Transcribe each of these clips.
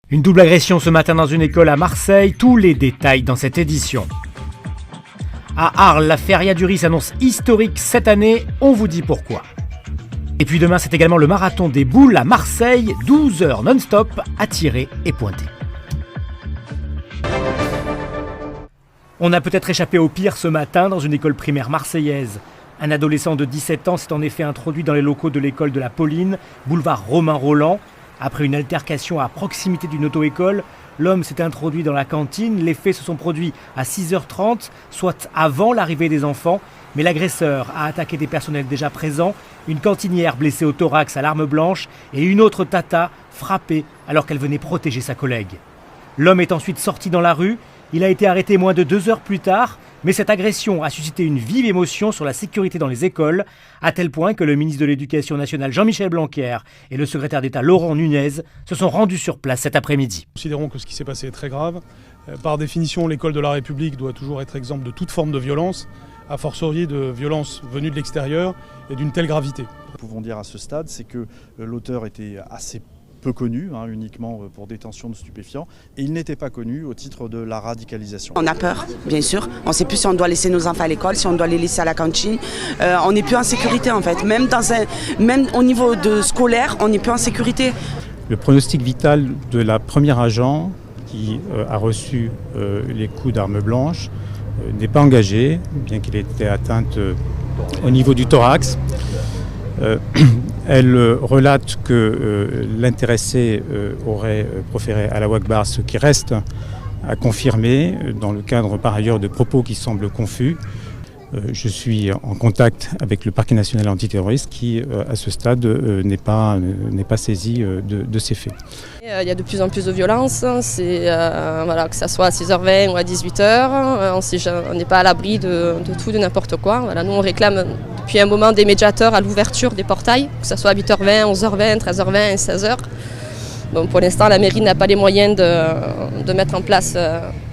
Une double agression ce matin dans une école à Marseille, tous les détails dans cette édition. À Arles, la Feria du Riz s'annonce historique cette année, on vous dit pourquoi. Et puis demain, c'est également le marathon des boules à Marseille, 12 heures non-stop à tirer et pointer. On a peut-être échappé au pire ce matin dans une école primaire marseillaise. Un adolescent de 17 ans s'est en effet introduit dans les locaux de l'école de la Pauline, boulevard Romain Rolland. Après une altercation à proximité d'une auto-école, l'homme s'est introduit dans la cantine. Les faits se sont produits à 6h30, soit avant l'arrivée des enfants. Mais l'agresseur a attaqué des personnels déjà présents, une cantinière blessée au thorax à l'arme blanche et une autre tata frappée alors qu'elle venait protéger sa collègue. L'homme est ensuite sorti dans la rue. Il a été arrêté moins de 2 heures plus tard, mais cette agression a suscité une vive émotion sur la sécurité dans les écoles, à tel point que le ministre de l'Éducation nationale Jean-Michel Blanquer et le secrétaire d'État Laurent Nunez se sont rendus sur place cet après-midi. Considérons que ce qui s'est passé est très grave. Par définition, l'école de la République doit toujours être exemple de toute forme de violence, a fortiori de violence venue de l'extérieur et d'une telle gravité. Nous pouvons dire à ce stade, c'est que l'auteur était assez peu connu, uniquement pour détention de stupéfiants, et il n'était pas connu au titre de la radicalisation. On a peur, bien sûr. On ne sait plus si on doit laisser nos enfants à l'école, si on doit les laisser à la cantine. On n'est plus en sécurité en fait. Même au niveau de scolaire, on n'est plus en sécurité. Le pronostic vital de la première agent qui a reçu les coups d'arme blanche n'est pas engagé, bien qu'il ait été atteinte au niveau du thorax. Elle relate que l'intéressé aurait proféré Allahu Akbar, ce qui reste à confirmer dans le cadre par ailleurs de propos qui semblent confus. Je suis en contact avec le parquet national antiterroriste qui, à ce stade, n'est pas saisi de ces faits. Il y a de plus en plus de violence, que ce soit à 6h20 ou à 18h, on n'est pas à l'abri de tout, de n'importe quoi. Voilà, nous on réclame depuis un moment des médiateurs à l'ouverture des portails, que ce soit à 8h20, 11h20, 13h20 et 16h. Bon, pour l'instant, la mairie n'a pas les moyens de mettre en place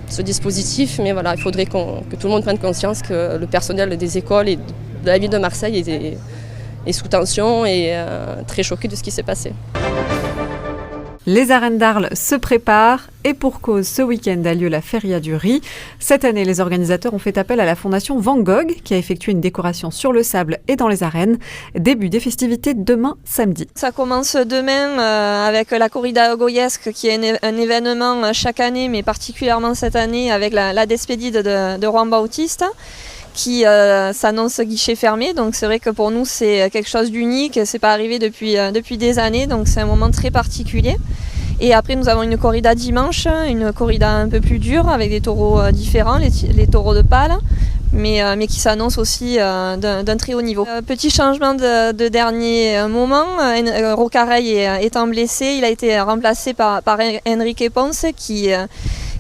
ce dispositif, mais voilà, il faudrait que tout le monde prenne conscience que le personnel des écoles et de la ville de Marseille est sous tension et très choqué de ce qui s'est passé. Les arènes d'Arles se préparent et pour cause, ce week-end a lieu la Feria du Riz. Cette année, les organisateurs ont fait appel à la fondation Van Gogh qui a effectué une décoration sur le sable et dans les arènes. Début des festivités demain samedi. Ça commence demain avec la corrida goyesque qui est un événement chaque année, mais particulièrement cette année avec la Despedide de Juan Bautista, qui s'annonce guichet fermé. Donc c'est vrai que pour nous c'est quelque chose d'unique, c'est pas arrivé depuis des années, donc c'est un moment très particulier. Et après nous avons une corrida dimanche, une corrida un peu plus dure avec des taureaux différents, les taureaux de pâle, mais qui s'annonce aussi d'un très haut niveau. Petit changement de dernier moment, Rocareil étant blessé, il a été remplacé par Enrique Ponce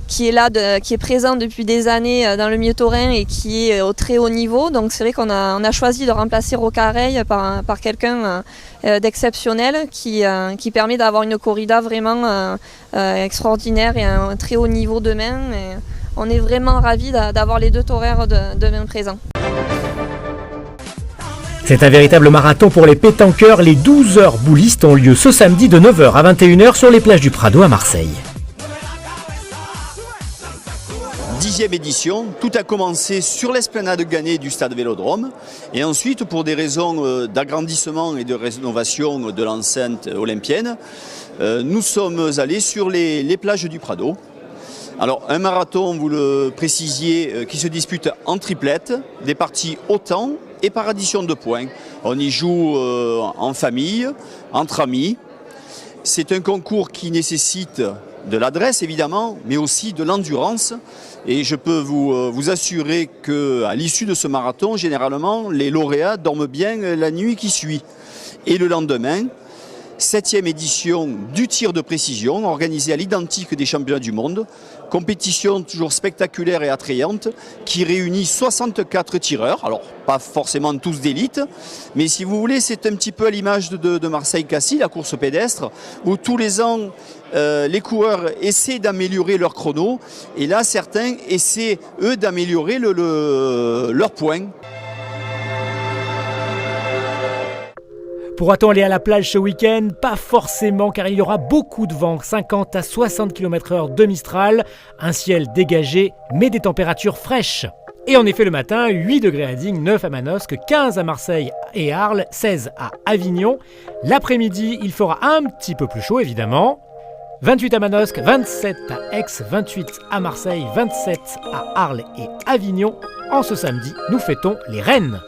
qui est là, qui est présent depuis des années dans le milieu taurin et qui est au très haut niveau. Donc c'est vrai qu'on a choisi de remplacer Rocareil par quelqu'un d'exceptionnel qui permet d'avoir une corrida vraiment extraordinaire et un très haut niveau demain. Et on est vraiment ravis d'avoir les deux taureurs demain présents. C'est un véritable marathon pour les pétanqueurs. Les 12 heures boulistes ont lieu ce samedi de 9h à 21h sur les plages du Prado à Marseille. 10e édition, tout a commencé sur l'esplanade Gannet du stade Vélodrome et ensuite pour des raisons d'agrandissement et de rénovation de l'enceinte olympienne, nous sommes allés sur les plages du Prado. Alors un marathon, vous le précisiez, qui se dispute en triplette, des parties au temps et par addition de points. On y joue en famille, entre amis. C'est un concours qui nécessite de l'adresse évidemment, mais aussi de l'endurance. Et je peux vous assurer qu'à l'issue de ce marathon, généralement, les lauréats dorment bien la nuit qui suit. Et le lendemain, 7e édition du tir de précision, organisée à l'identique des championnats du monde. Compétition toujours spectaculaire et attrayante, qui réunit 64 tireurs. Alors, pas forcément tous d'élite, mais si vous voulez, c'est un petit peu à l'image de Marseille-Cassis, la course pédestre, où tous les ans, les coureurs essaient d'améliorer leur chrono. Et là, certains essaient, eux, d'améliorer leur point. Pourra-t-on aller à la plage ce week-end? Pas forcément, car il y aura beaucoup de vent, 50 à 60 km/h de Mistral, un ciel dégagé, mais des températures fraîches. Et en effet, le matin, 8 degrés à Digne, 9 à Manosque, 15 à Marseille et Arles, 16 à Avignon. L'après-midi, il fera un petit peu plus chaud, évidemment. 28 à Manosque, 27 à Aix, 28 à Marseille, 27 à Arles et Avignon. En ce samedi, nous fêtons les Rennes.